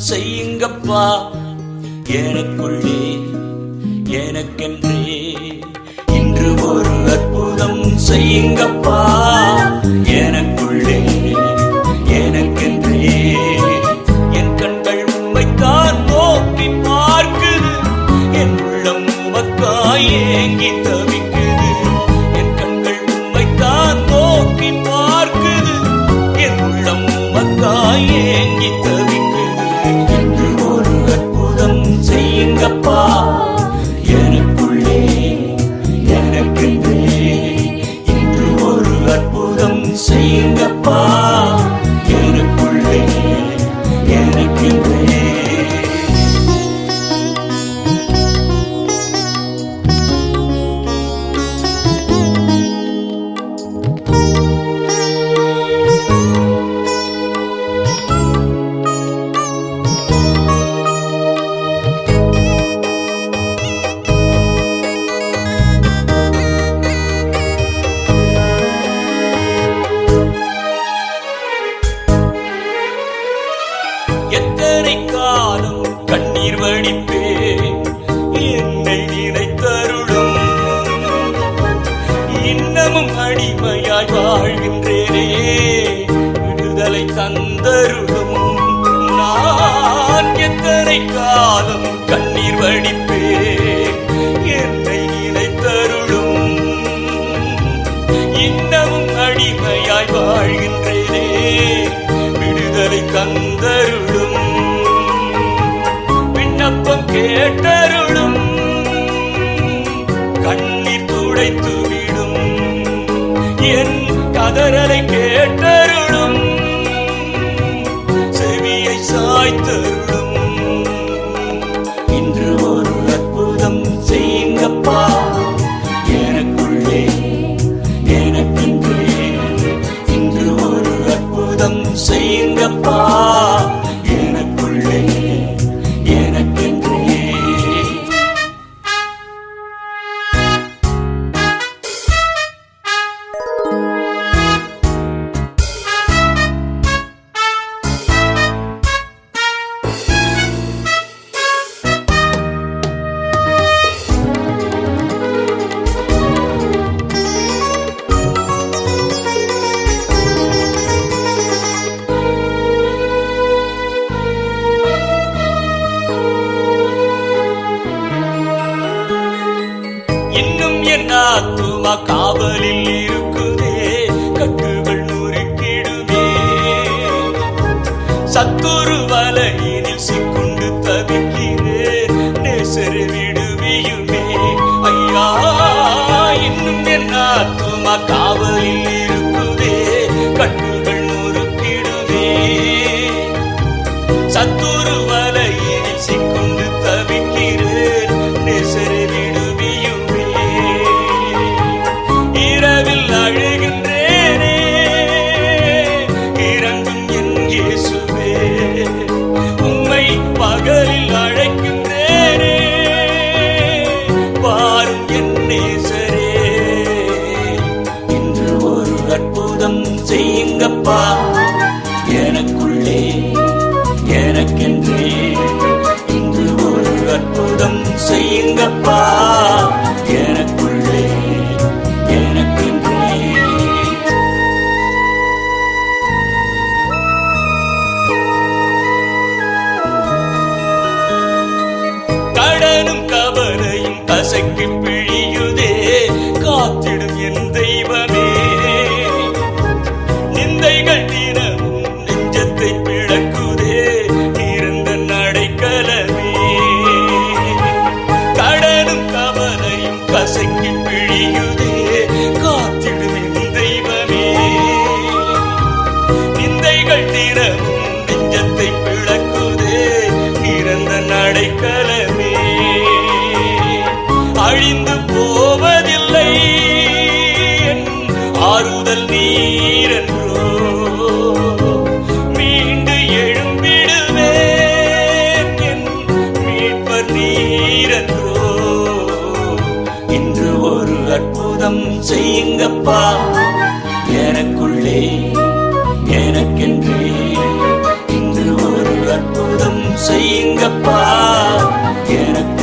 செய்யுங்கப்பா எனக்குள்ளே எனக்கென்றே இன்று ஒரு அற்புதம் செய்யுங்கப்பா எனக்குள்ளே எனக்கென்றே என் கண்கள் உம்மைத்தான் நோக்கி பார்க்குது என் உள்ளம் உமக்காய் ஏங்கி தவிக்குது என் கண்கள் உம்மைத்தான் நோக்கி பார்க்குது என் உள்ளம் உமக்காய் ஏங்கி தவிக்குது என்று ஒரு அற்புதம் செய்யுங்கப்பா எனக்குள்ளே எனக்கென்றே இன்று ஒரு அற்புதம் செய்யுங்கப்பா எனக்குள்ளே எனக்கென்றே எத்தனை காலம் கண்ணீர் வடிப்பேன் என்னை நினைத்தருளும் இன்னமும் அடிமையாய் வாழ்கின்றேனே விடுதலை தந்தருளும் நான் எத்தனை காலம் கண்ணீர் வடிப்பேன் என்னை நினைத்தருளும் இன்னமும் அடிமையாய் வாழ்கின்றேனே விடுதலை தந்தருளும் விண்ணப்பம் கேட்டருளும் கண்ணீர் துடைத்துவிடும் என் கதறலை கேட்டருளும் செவியை சாய்த்தருளும் இன்று ஒரு அற்புதம் செய்யுங்கப்பா எனக்குள்ளே எனக்கென்றே இன்று ஒரு அற்புதம் செய்யுங்கப்பா எனக்குள்ளே எனக்கென்றே இன்னும் என் ஆத்துமா காவலில் இருக்குதே கட்டுகள் நுறுக்கிடுமே சத்துரு வலையினில் சிக்குண்டு தவிக்கிறேன் நேசரை விடுவியுமே ஐயா இன்னும் என் ஆத்துமா காவலில் இருக்குதே கட்டுகள் நுறுக்கிடுமே சத்துரு வலையினில் சிக்குண்டு தவிக்கிறேன் நேசரை விடுவியுமே இரவில் அழுகின்றேனே இறங்கும் என் இயேசுவே உம்மை பகலில் அழைக்கின்றேனே வாரும் என் நேசரே இன்று ஒரு அற்புதம் செய்யுங்கப்பா எனக்குள்ளே எனக்கென்றே இன்று ஒரு அற்புதம் செய்யுங்கப்பா எனக்குள்ளே எனக்கென்றே கடனும் கவலையும் கசக்கி பிழியுதே காத்திடும் என் தெய்வமே நிந்தைகள் தினமும் நெஞ்சத்தை பிளக்குதே நிறந்த நடைக்கலமே கடனும் கவலையும் கசக்கி பிழியுதே காத்திடும் என் தெய்வமே நிந்தைகள் தினமும் நெஞ்சத்தை பிளக்குதே நிறந்த நடைக்கலமே அழிந்து போவதில்லை செய்யுங்கப்பா எனக்கு